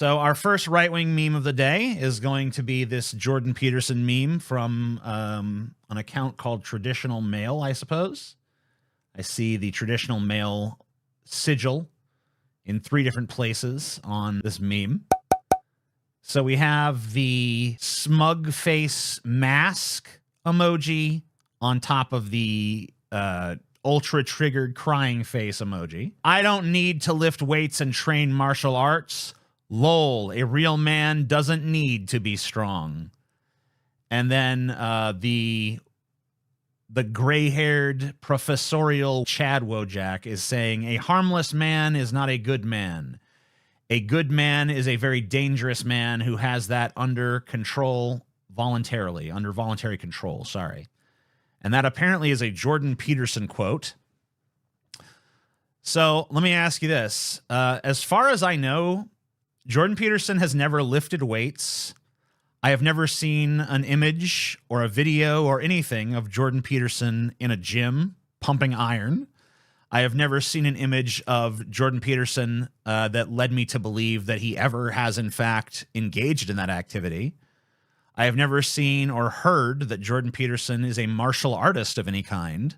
So our first right-wing meme of the day is going to be this Jordan Peterson meme from an account called Traditional Mail, I suppose. I see the Traditional Mail sigil in 3 different places on this meme. So we have the smug face mask emoji on top of the ultra triggered crying face emoji. I don't need to lift weights and train martial arts. Lol, a real man doesn't need to be strong. And then the gray-haired professorial Chad Wojak is saying, a harmless man is not a good man. A good man is a very dangerous man who has that under control voluntarily, under voluntary control, sorry. And that apparently is a Jordan Peterson quote. So let me ask you this. As far as I know, Jordan Peterson has never lifted weights. I have never seen an image or a video or anything of Jordan Peterson in a gym pumping iron. I have never seen an image of Jordan Peterson that led me to believe that he ever has, in fact, engaged in that activity. I have never seen or heard that Jordan Peterson is a martial artist of any kind.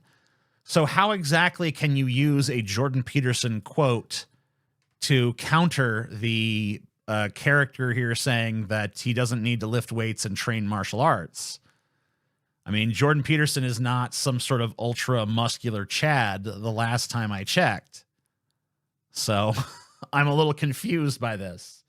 So how exactly can you use a Jordan Peterson quote to counter the character here saying that he doesn't need to lift weights and train martial arts? I mean, Jordan Peterson is not some sort of ultra muscular Chad the last time I checked. So I'm a little confused by this.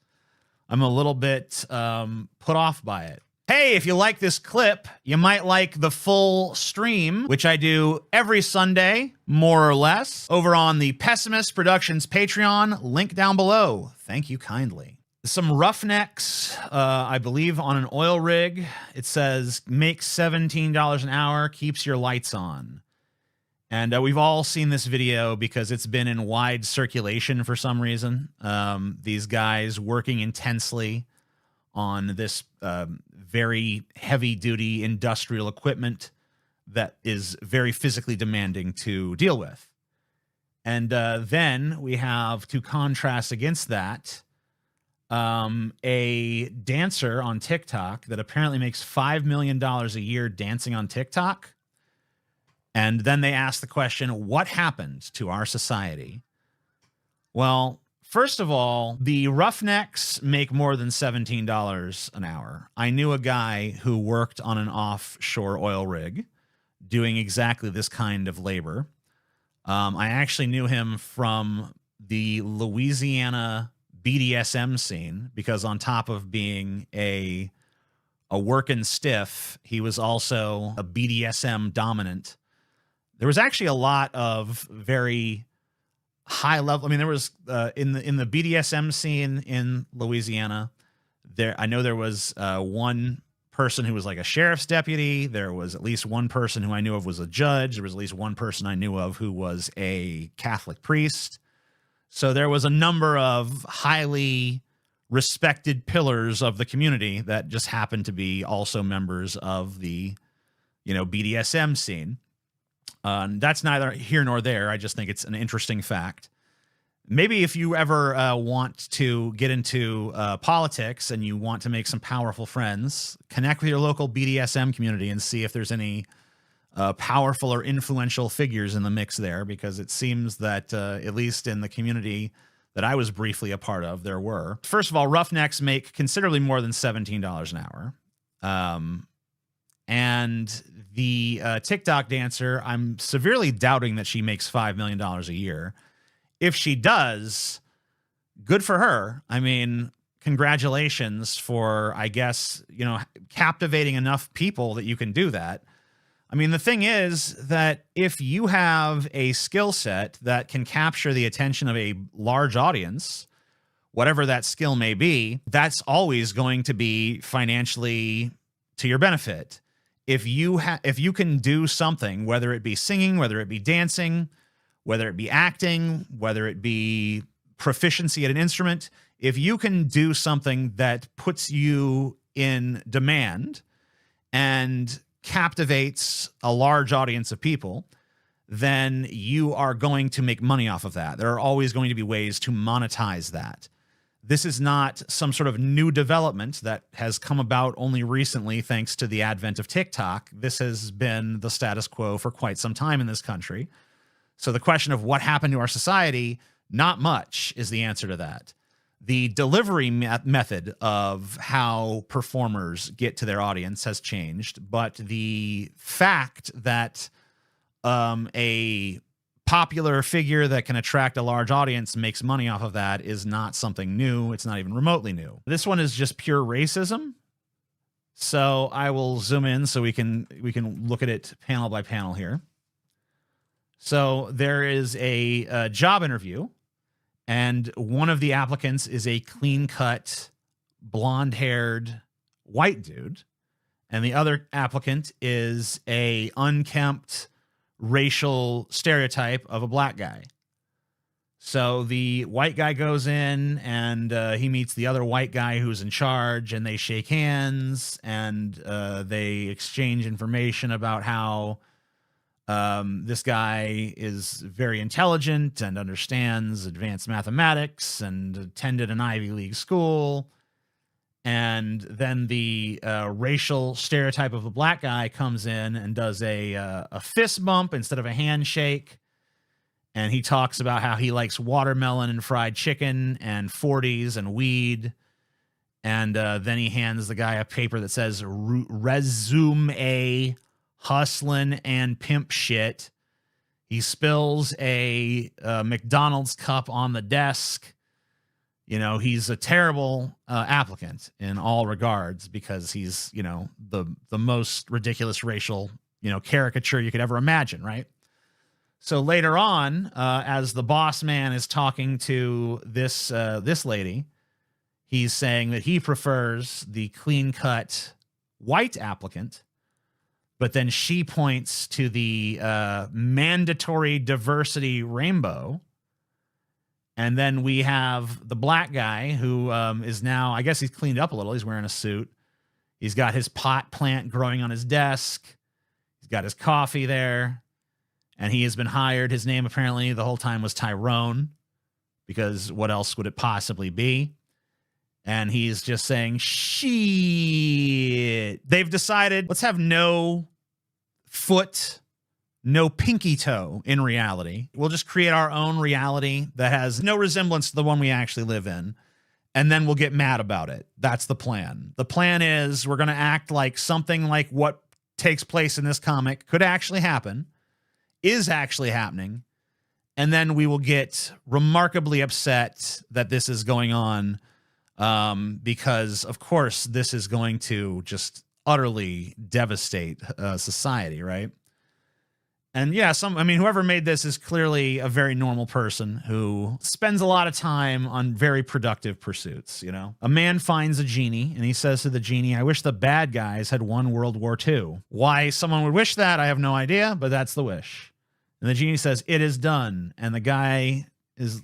I'm a little bit put off by it. Hey, if you like this clip, you might like the full stream, which I do every Sunday, more or less, over on the Pessimist Productions Patreon, link down below. Thank you kindly. Some roughnecks, I believe, on an oil rig. It says, makes $17 an hour, keeps your lights on. And we've all seen this video because it's been in wide circulation for some reason. These guys working intensely on this very heavy-duty industrial equipment that is very physically demanding to deal with. And then we have, to contrast against that, a dancer on TikTok that apparently makes $5 million a year dancing on TikTok. And then they ask the question, what happened to our society? Well, first of all, the roughnecks make more than $17 an hour. I knew a guy who worked on an offshore oil rig doing exactly this kind of labor. I actually knew him from the Louisiana BDSM scene because on top of being a working stiff, he was also a BDSM dominant. There was actually a lot of very high level. I mean, there was in the BDSM scene in Louisiana, I know there was one person who was like a sheriff's deputy. There was at least one person who I knew of was a judge. There was at least one person I knew of who was a Catholic priest. So there was a number of highly respected pillars of the community that just happened to be also members of the, BDSM scene. That's neither here nor there. I just think it's an interesting fact. Maybe if you ever want to get into politics and you want to make some powerful friends, connect with your local BDSM community and see if there's any powerful or influential figures in the mix there, because it seems that at least in the community that I was briefly a part of, there were. First of all, roughnecks make considerably more than $17 an hour. And the TikTok dancer, I'm severely doubting that she makes $5 million a year. If she does, good for her. I mean, congratulations for, I guess, captivating enough people that you can do that. I mean, the thing is that if you have a skill set that can capture the attention of a large audience, whatever that skill may be, that's always going to be financially to your benefit. If you can do something, whether it be singing, whether it be dancing, whether it be acting, whether it be proficiency at an instrument, if you can do something that puts you in demand and captivates a large audience of people, then you are going to make money off of that. There are always going to be ways to monetize that. This is not some sort of new development that has come about only recently thanks to the advent of TikTok. This has been the status quo for quite some time in this country. So the question of what happened to our society, not much is the answer to that. The delivery method of how performers get to their audience has changed, but the fact that a popular figure that can attract a large audience makes money off of that is not something new. It's not even remotely new. This one is just pure racism. So I will zoom in so we can look at it panel by panel here. So there is a job interview, and one of the applicants is a clean-cut, blonde-haired white dude, and the other applicant is a unkempt racial stereotype of a black guy. So the white guy goes in and he meets the other white guy who's in charge, and they shake hands, and they exchange information about how this guy is very intelligent and understands advanced mathematics and attended an Ivy League school. And then the racial stereotype of a black guy comes in and does a fist bump instead of a handshake. And he talks about how he likes watermelon and fried chicken and 40s and weed. And then he hands the guy a paper that says resume, hustlin' and pimp shit. He spills a McDonald's cup on the desk. You know, he's a terrible applicant in all regards because he's, you know, the most ridiculous racial, you know, caricature you could ever imagine, right? So later on, as the boss man is talking to this lady, he's saying that he prefers the clean-cut white applicant, but then she points to the mandatory diversity rainbow. And then we have the black guy who is now, I guess he's cleaned up a little. He's wearing a suit. He's got his pot plant growing on his desk. He's got his coffee there. And he has been hired. His name apparently the whole time was Tyrone, because what else would it possibly be? And he's just saying, shit. They've decided, let's have no foot, no pinky toe in reality. We'll just create our own reality that has no resemblance to the one we actually live in. And then we'll get mad about it. That's the plan. The plan is we're going to act like something like what takes place in this comic could actually happen, is actually happening. And then we will get remarkably upset that this is going on because, of course, this is going to just utterly devastate society, right? And yeah, whoever made this is clearly a very normal person who spends a lot of time on very productive pursuits, you know? A man finds a genie and he says to the genie, I wish the bad guys had won World War II. Why someone would wish that, I have no idea, but that's the wish. And the genie says, it is done. And the guy is,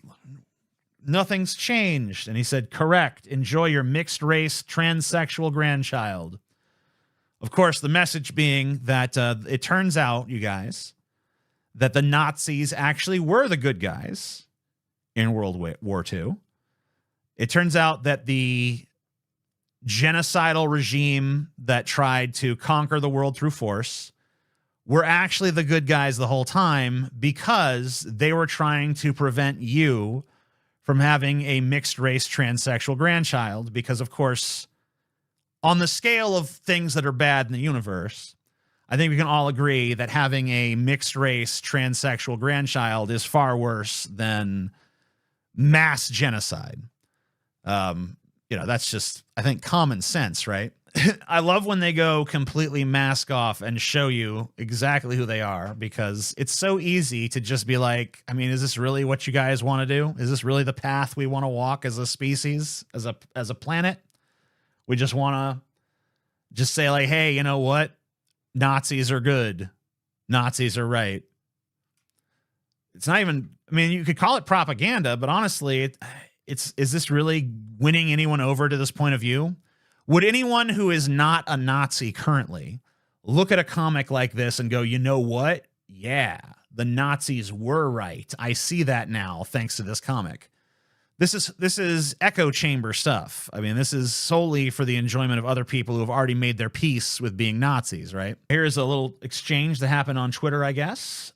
nothing's changed. And he said, correct. Enjoy your mixed race transsexual grandchild. Of course, the message being that it turns out, you guys, that the Nazis actually were the good guys in World War II. It turns out that the genocidal regime that tried to conquer the world through force were actually the good guys the whole time because they were trying to prevent you from having a mixed race transsexual grandchild because, of course, on the scale of things that are bad in the universe, I think we can all agree that having a mixed race transsexual grandchild is far worse than mass genocide. That's just, I think, common sense, right? I love when they go completely mask off and show you exactly who they are, because it's so easy to just be like, I mean, is this really what you guys want to do? Is this really the path we want to walk as a species, as a planet? We just want to just say like, hey, you know what? Nazis are good. Nazis are right. It's not even, I mean, you could call it propaganda, but honestly, is this really winning anyone over to this point of view? Would anyone who is not a Nazi currently look at a comic like this and go, you know what? Yeah, the Nazis were right. I see that now, thanks to this comic. This is echo chamber stuff. I mean, this is solely for the enjoyment of other people who have already made their peace with being Nazis, right? Here's a little exchange that happened on Twitter, I guess.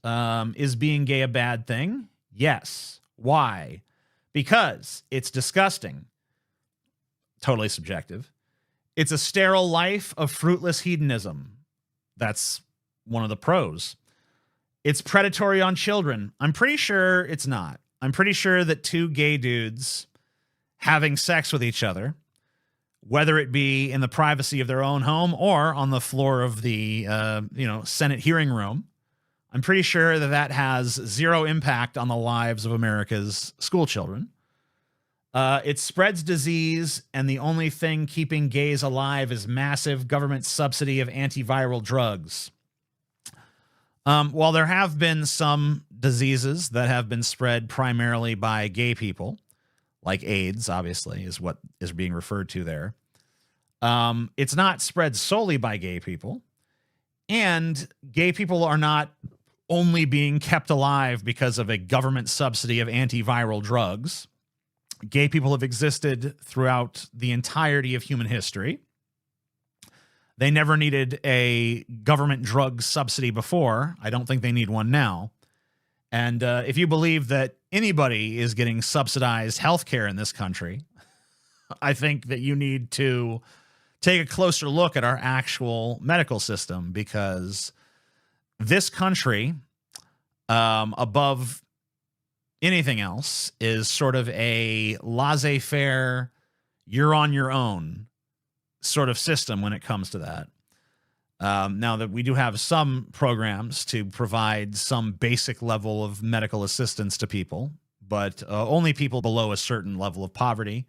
Is being gay a bad thing? Yes. Why? Because it's disgusting. Totally subjective. It's a sterile life of fruitless hedonism. That's one of the pros. It's predatory on children. I'm pretty sure it's not. I'm pretty sure that two gay dudes having sex with each other, whether it be in the privacy of their own home or on the floor of the Senate hearing room, I'm pretty sure that that has zero impact on the lives of America's school children. It spreads disease, and the only thing keeping gays alive is massive government subsidy of antiviral drugs. While there have been some diseases that have been spread primarily by gay people, like AIDS, obviously, is what is being referred to there, it's not spread solely by gay people. And gay people are not only being kept alive because of a government subsidy of antiviral drugs. Gay people have existed throughout the entirety of human history. They never needed a government drug subsidy before. I don't think they need one now. And if you believe that anybody is getting subsidized health care in this country, I think that you need to take a closer look at our actual medical system, because this country, above anything else, is sort of a laissez-faire, you're on your own sort of system when it comes to that. Now that we do have some programs to provide some basic level of medical assistance to people, but only people below a certain level of poverty.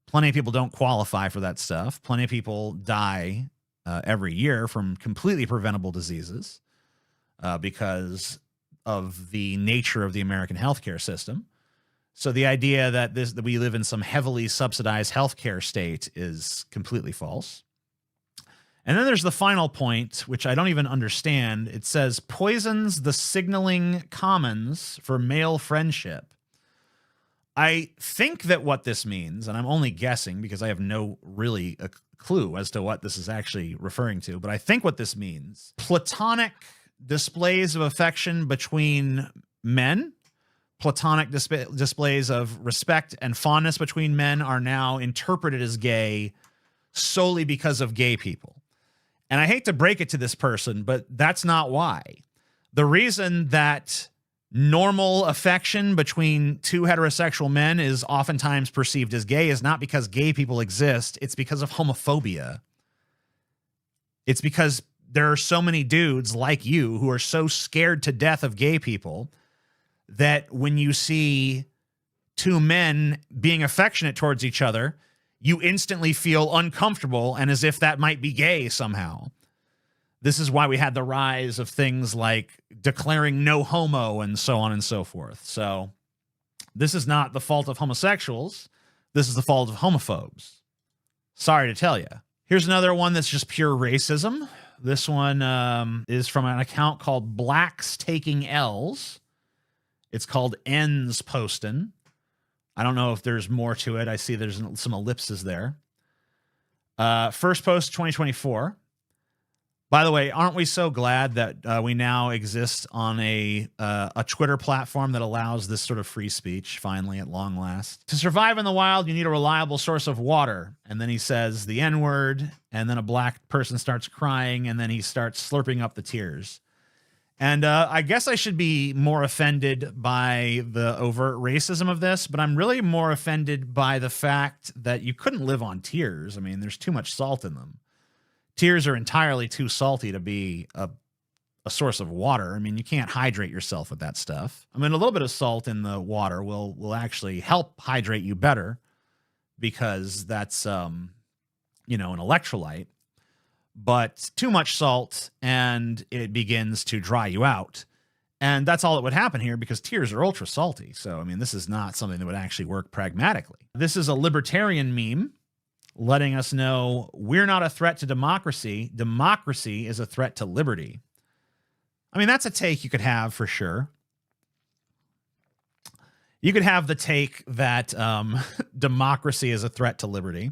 Plenty of people don't qualify for that stuff. Plenty of people die every year from completely preventable diseases because of the nature of the American healthcare system. So the idea that we live in some heavily subsidized healthcare state is completely false. And then there's the final point, which I don't even understand. It says poisons the signaling commons for male friendship. I think that what this means, and I'm only guessing because I have no really a clue as to what this is actually referring to, but I think what this means, platonic displays of affection between men, platonic displays of respect and fondness between men are now interpreted as gay solely because of gay people. And I hate to break it to this person, but that's not why. The reason that normal affection between two heterosexual men is oftentimes perceived as gay is not because gay people exist. It's because of homophobia. It's because there are so many dudes like you who are so scared to death of gay people that when you see two men being affectionate towards each other, you instantly feel uncomfortable and as if that might be gay somehow. This is why we had the rise of things like declaring no homo and so on and so forth. So this is not the fault of homosexuals. This is the fault of homophobes. Sorry to tell you. Here's another one that's just pure racism. This one is from an account called Blacks Taking L's. It's called Ends Postin'. I don't know if there's more to it. I see there's some ellipses there. First post 2024. By the way, aren't we so glad that we now exist on a Twitter platform that allows this sort of free speech, finally, at long last? To survive in the wild, you need a reliable source of water. And then he says the N-word, and then a black person starts crying, and then he starts slurping up the tears. And I guess I should be more offended by the overt racism of this, but I'm really more offended by the fact that you couldn't live on tears. I mean, there's too much salt in them. Tears are entirely too salty to be a source of water. I mean, you can't hydrate yourself with that stuff. I mean, a little bit of salt in the water will actually help hydrate you better because that's, an electrolyte. But too much salt and it begins to dry you out. And that's all that would happen here because tears are ultra salty. So, I mean, this is not something that would actually work pragmatically. This is a libertarian meme letting us know we're not a threat to democracy. Democracy is a threat to liberty. I mean, that's a take you could have for sure. You could have the take that democracy is a threat to liberty.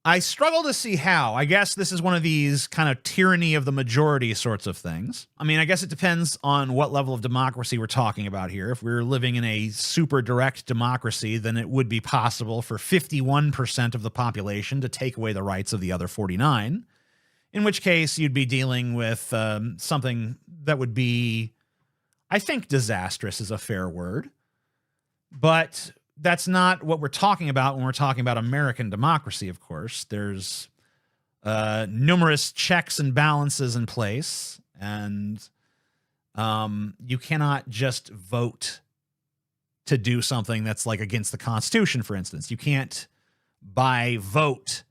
I struggle to see how. I guess this is one of these kind of tyranny of the majority sorts of things. I mean, I guess it depends on what level of democracy we're talking about here. If we're living in a super direct democracy, then it would be possible for 51% of the population to take away the rights of the other 49, in which case you'd be dealing with something that would be, I think disastrous is a fair word, but that's not what we're talking about when we're talking about American democracy, of course. There's numerous checks and balances in place, and you cannot just vote to do something that's like against the Constitution, for instance. You can't by vote,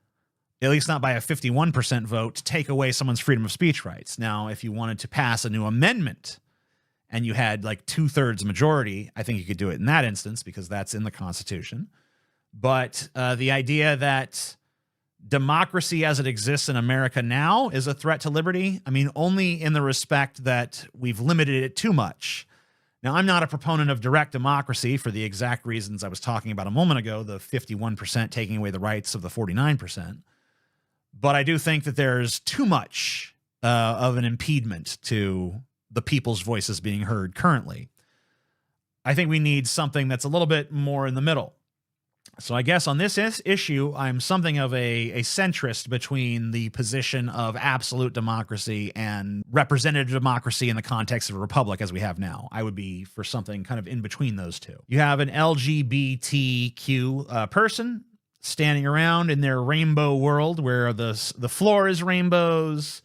at least not by a 51% vote, take away someone's freedom of speech rights. Now, if you wanted to pass a new amendment and you had like 2/3 majority, I think you could do it in that instance because that's in the Constitution. But the idea that democracy as it exists in America now is a threat to liberty, I mean, only in the respect that we've limited it too much. Now, I'm not a proponent of direct democracy for the exact reasons I was talking about a moment ago, the 51% taking away the rights of the 49%. But I do think that there's too much of an impediment to the people's voices being heard currently. I think we need something that's a little bit more in the middle. So I guess on this issue, I'm something of a centrist between the position of absolute democracy and representative democracy in the context of a republic as we have now. I would be for something kind of in between those two. You have an LGBTQ person standing around in their rainbow world where the floor is rainbows,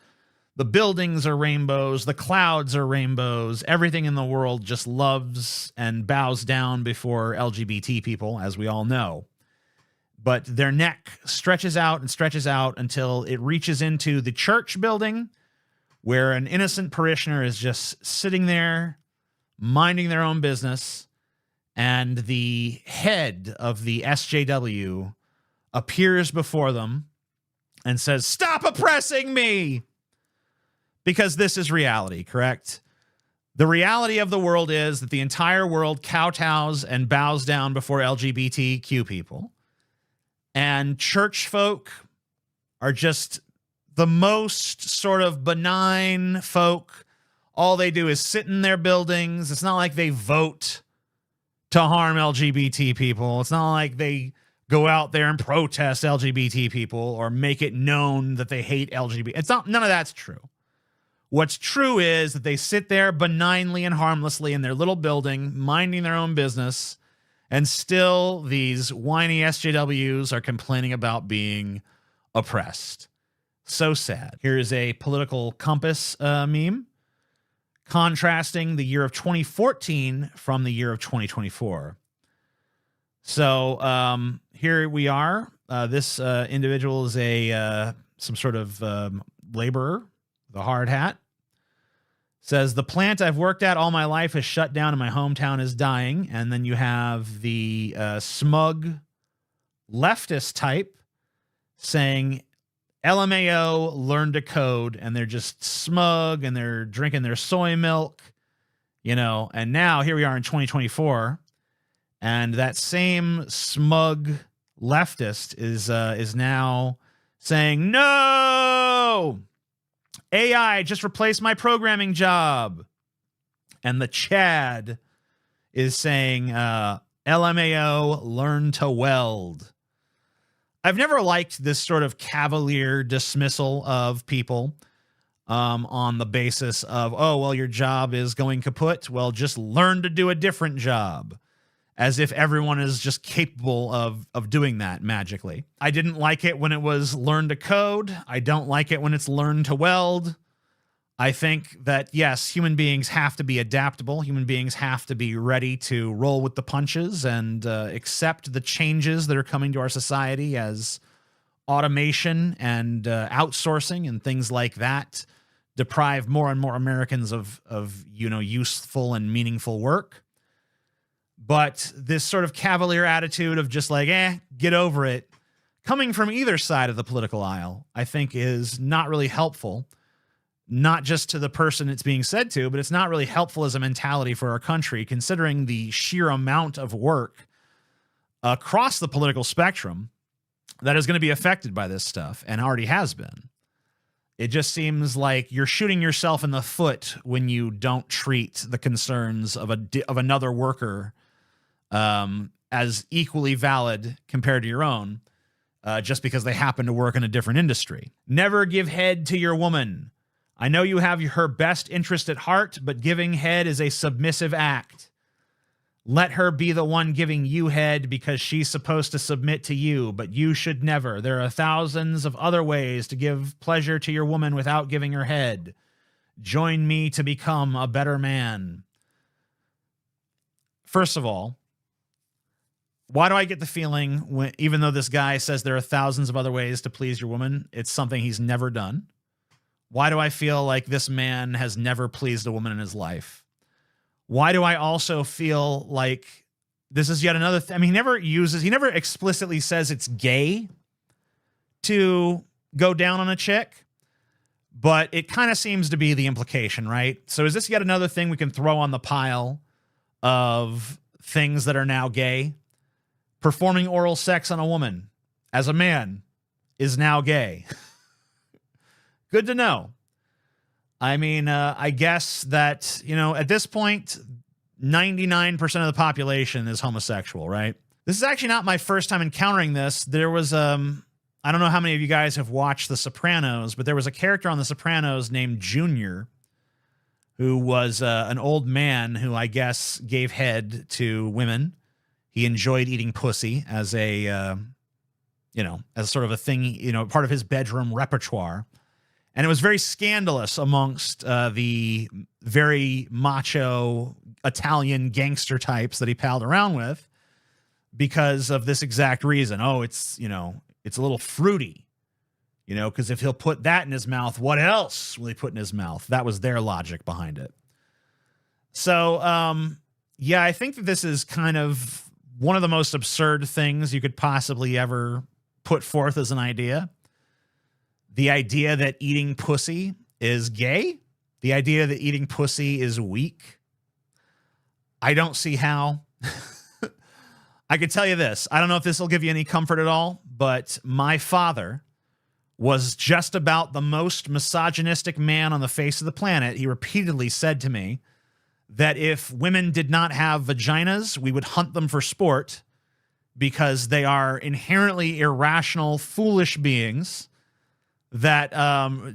the buildings are rainbows, the clouds are rainbows. Everything in the world just loves and bows down before LGBT people, as we all know. But their neck stretches out and stretches out until it reaches into the church building where an innocent parishioner is just sitting there, minding their own business, and the head of the SJW appears before them and says, "Stop oppressing me!" Because this is reality, correct? The reality of the world is that the entire world kowtows and bows down before LGBTQ people. And church folk are just the most sort of benign folk. All they do is sit in their buildings. It's not like they vote to harm LGBT people. It's not like they go out there and protest LGBT people or make it known that they hate LGBT. It's not, none of that's true. What's true is that they sit there benignly and harmlessly in their little building, minding their own business, and still these whiny SJWs are complaining about being oppressed. So sad. Here's a political compass meme contrasting the year of 2014 from the year of 2024. So here we are. This individual is some sort of laborer, the hard hat. Says, the plant I've worked at all my life is shut down and my hometown is dying. And then you have the smug leftist type saying, LMAO, learn to code. And they're just smug and they're drinking their soy milk, you know. And now here we are in 2024. And that same smug leftist is now saying, no! AI just replaced my programming job. And the Chad is saying, LMAO, learn to weld. I've never liked this sort of cavalier dismissal of people on the basis of, oh, well, your job is going kaput. Well, just learn to do a different job. As if everyone is just capable of doing that magically. I didn't like it when it was learn to code. I don't like it when it's learn to weld. I think that, yes, human beings have to be adaptable. Human beings have to be ready to roll with the punches and accept the changes that are coming to our society as automation and outsourcing and things like that deprive more and more Americans of useful and meaningful work. But this sort of cavalier attitude of just like, get over it, coming from either side of the political aisle, I think is not really helpful. not just to the person it's being said to, but it's not really helpful as a mentality for our country, considering the sheer amount of work across the political spectrum that is going to be affected by this stuff and already has been. It just seems like you're shooting yourself in the foot when you don't treat the concerns of another worker as equally valid compared to your own, just because they happen to work in a different industry. Never give head to your woman. I know you have her best interest at heart, but giving head is a submissive act. Let her be the one giving you head because she's supposed to submit to you, but you should never. There are thousands of other ways to give pleasure to your woman without giving her head. Join me to become a better man. First of all, why do I get the feeling, even though this guy says there are thousands of other ways to please your woman, it's something he's never done? Why do I feel like this man has never pleased a woman in his life? Why do I also feel like this is yet another I mean, he never explicitly says it's gay to go down on a chick, but it kind of seems to be the implication, right? So is this yet another thing we can throw on the pile of things that are now gay? Performing oral sex on a woman as a man is now gay. Good to know. I mean, I guess that, at this point, 99% of the population is homosexual, right? This is actually not my first time encountering this. There was, I don't know how many of you guys have watched The Sopranos, but there was a character on The Sopranos named Junior, who was an old man who I guess gave head to women. He enjoyed eating pussy as as sort of a thing, part of his bedroom repertoire. And it was very scandalous amongst the very macho Italian gangster types that he palled around with because of this exact reason. Oh, it's a little fruity, because if he'll put that in his mouth, what else will he put in his mouth? That was their logic behind it. So, yeah, I think that this is kind of one of the most absurd things you could possibly ever put forth as an idea. The idea that eating pussy is gay. The idea that eating pussy is weak. I don't see how. I could tell you this. I don't know if this will give you any comfort at all, but my father was just about the most misogynistic man on the face of the planet. He repeatedly said to me that if women did not have vaginas, we would hunt them for sport because they are inherently irrational, foolish beings that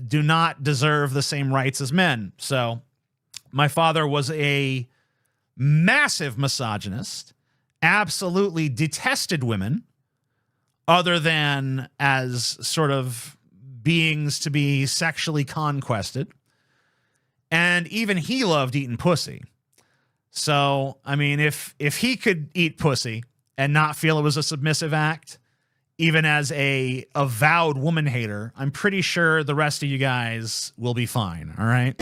do not deserve the same rights as men. So my father was a massive misogynist, absolutely detested women other than as sort of beings to be sexually conquested. And even he loved eating pussy. So, I mean, if he could eat pussy and not feel it was a submissive act, even as a avowed woman hater, I'm pretty sure the rest of you guys will be fine, all right?